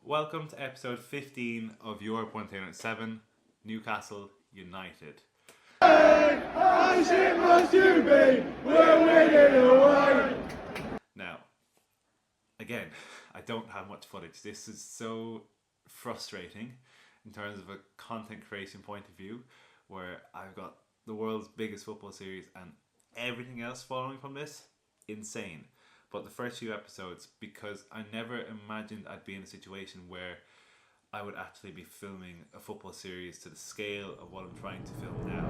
Welcome to episode 15 of Europe 107, Newcastle United. Hey, how shit must you be? We're winning away! Now, again, I don't have much footage. This is so frustrating in terms of a content creation point of view, where I've got the world's biggest football series and everything else following from this. Insane. But the first few episodes, because I never imagined I'd be in a situation where I would actually be filming a football series to the scale of what I'm trying to film now.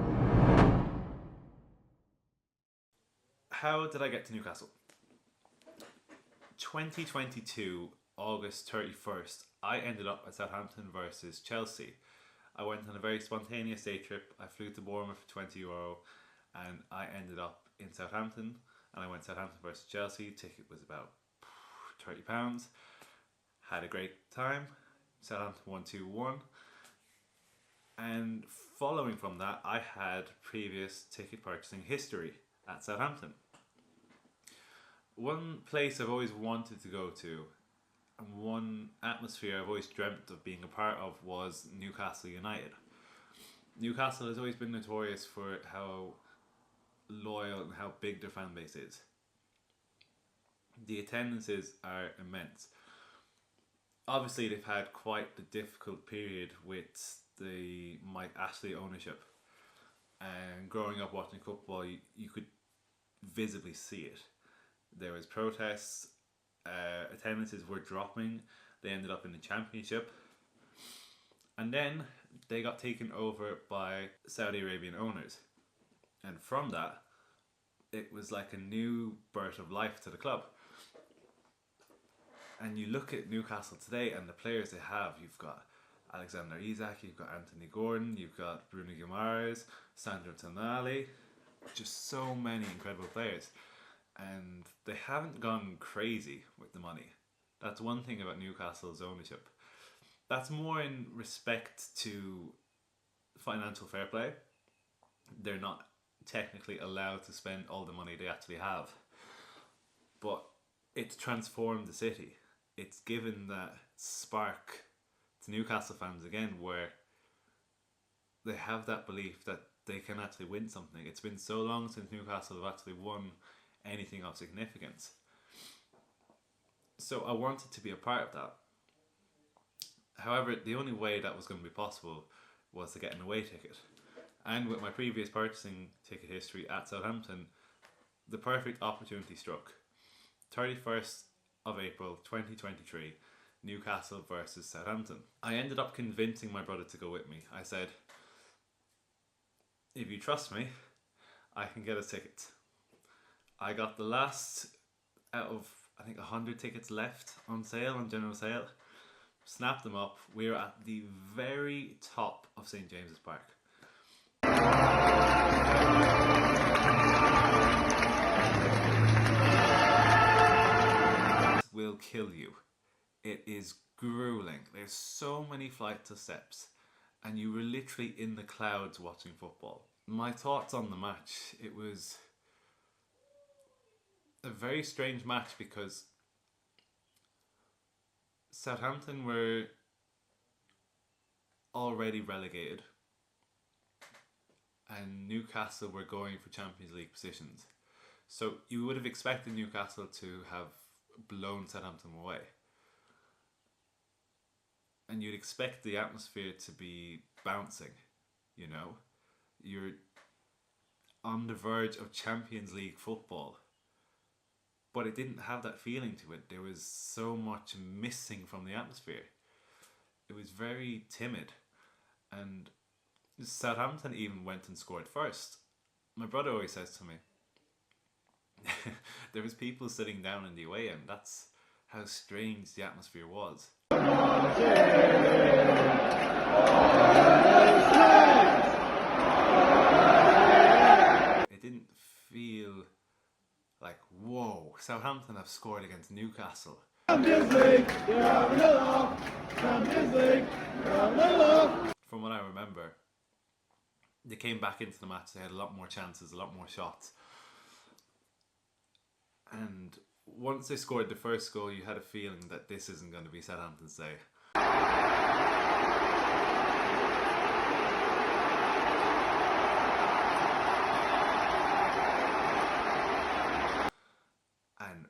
How did I get to Newcastle? 2022, August 31st, I ended up at Southampton versus Chelsea. I went on a very spontaneous day trip. I flew to Bournemouth for €20 and I ended up in Southampton. And I went Southampton versus Chelsea. Ticket was about £30. Had a great time. Southampton won 2-1. And following from that, I had previous ticket purchasing history at Southampton. One place I've always wanted to go to, and one atmosphere I've always dreamt of being a part of, was Newcastle United. Newcastle has always been notorious for how loyal and how big their fan base is. The attendances are immense. Obviously, they've had quite the difficult period with the Mike Ashley ownership, and growing up watching football, you could visibly see it. There was protests, attendances were dropping. They ended up in the Championship, and then they got taken over by Saudi Arabian owners. And from that, it was like a new birth of life to the club. And you look at Newcastle today and the players they have. You've got Alexander Isak, you've got Anthony Gordon, you've got Bruno Guimaraes, Sandro Tonali. Just so many incredible players. And they haven't gone crazy with the money. That's one thing about Newcastle's ownership. That's more in respect to financial fair play. They're not technically allowed to spend all the money they actually have, but it's transformed the city. It's given that spark to Newcastle fans again, where they have that belief that they can actually win something. It's been so long since Newcastle have actually won anything of significance, so I wanted to be a part of that. However, the only way that was going to be possible was to get an away ticket. And with my previous purchasing ticket history at Southampton, the perfect opportunity struck. 31st of April 2023, Newcastle versus Southampton. I ended up convincing my brother to go with me. I said, if you trust me, I can get us tickets. I got the last out of, I think, 100 tickets left on sale, on general sale. Snapped them up. We were at the very top of St. James Park. Will kill you. It is grueling. There's so many flights of steps, and you were literally in the clouds watching football. My thoughts on the match: it was a very strange match because Southampton were already relegated and Newcastle were going for Champions League positions. So you would have expected Newcastle to have blown Southampton away. And you'd expect the atmosphere to be bouncing, you know. You're on the verge of Champions League football. But it didn't have that feeling to it. There was so much missing from the atmosphere. It was very timid. And Southampton even went and scored first. My brother always says to me, there was people sitting down in the away end. That's how strange the atmosphere was. It didn't feel like, whoa, Southampton have scored against Newcastle. Champions League, Champions League, From what I remember, they came back into the match, they had a lot more chances, a lot more shots. And once they scored the first goal, you had a feeling that this isn't going to be Southampton's day. And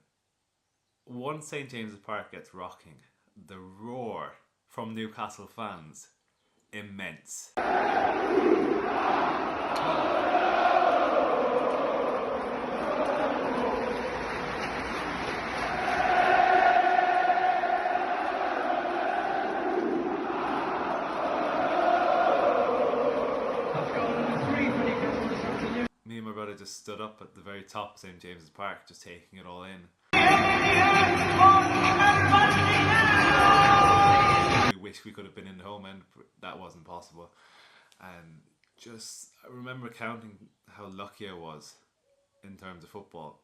once St. James Park gets rocking, the roar from Newcastle fans, immense. Me and my brother just stood up at the very top of St. James's Park, just taking it all in. We wish we could have been in the home end, but that wasn't possible. And just, I remember counting how lucky I was in terms of football,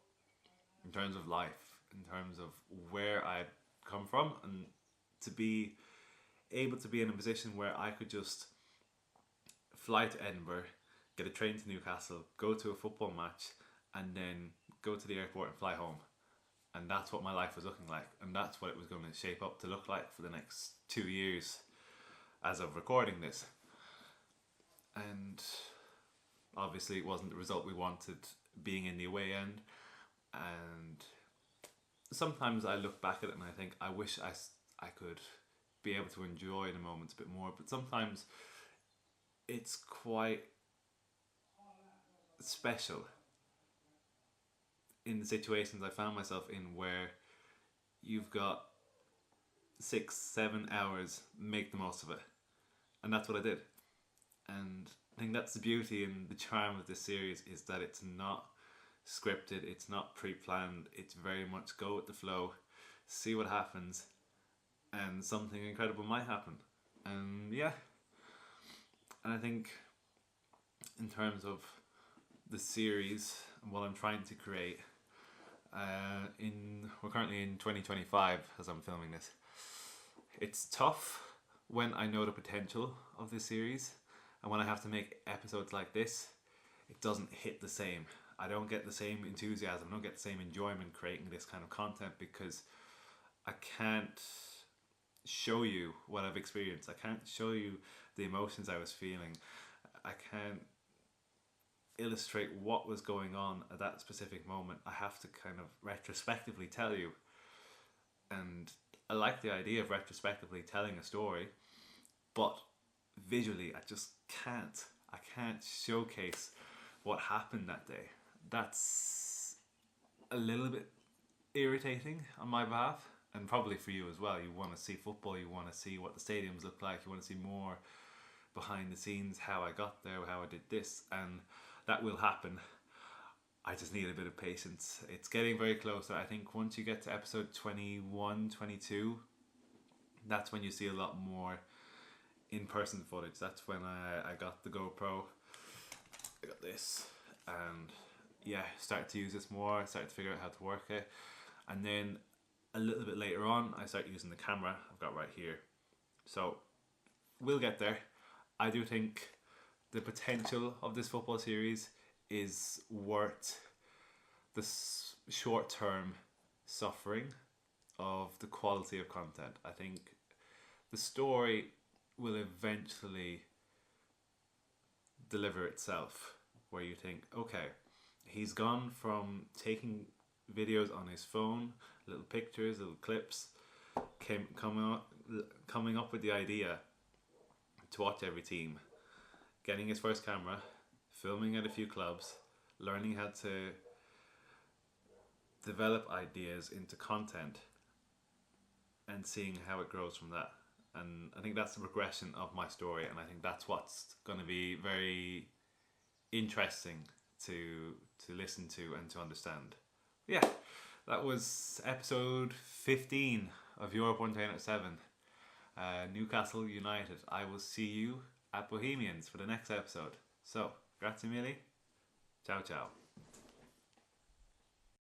in terms of life, in terms of where I'd come from, and to be able to be in a position where I could just fly to Edinburgh, get a train to Newcastle, go to a football match, and then go to the airport and fly home. And that's what my life was looking like, and that's what it was going to shape up to look like for the next 2 years as of recording this. And obviously it wasn't the result we wanted, being in the away end. And sometimes I look back at it and I think I wish I could be able to enjoy the moments a bit more, but sometimes it's quite special in the situations I found myself in, where you've got 6-7 hours, make the most of it. And that's what I did. And I think that's the beauty and the charm of this series, is that it's not scripted, it's not pre-planned, it's very much go with the flow, see what happens, and something incredible might happen. And yeah, and I think in terms of the series and what I'm trying to create, we're currently in 2025 as I'm filming this. It's tough when I know the potential of this series, and when I have to make episodes like this, it doesn't hit the same. I don't get the same enthusiasm, I don't get the same enjoyment creating this kind of content, because I can't show you what I've experienced. I can't show you the emotions I was feeling. I can't illustrate what was going on at that specific moment. I have to kind of retrospectively tell you. And I like the idea of retrospectively telling a story, but visually I just can't. I can't showcase what happened that day. That's a little bit irritating on my behalf, and probably for you as well. You want to see football, you want to see what the stadiums look like, you want to see more behind the scenes, how I got there, how I did this, and that will happen. I just need a bit of patience. It's getting very close. I think once you get to episode 21, 22, that's when you see a lot more in-person footage. That's when I got the GoPro, I got this, and yeah, started to use this more, started to figure out how to work it. And then a little bit later on, I started using the camera I've got right here. So we'll get there. I do think the potential of this football series is worth the short-term suffering of the quality of content. I think the story will eventually deliver itself, where you think, okay, he's gone from taking videos on his phone, little pictures, little clips, coming up with the idea to watch every team, getting his first camera, filming at a few clubs, learning how to develop ideas into content, and seeing how it grows from that. And I think that's the progression of my story, and I think that's what's going to be very interesting to listen to and to understand. Yeah, that was episode 15 of Europe 1 to 7, Newcastle United. I will see you at Bohemians for the next episode. So, grazie Millie. Ciao ciao.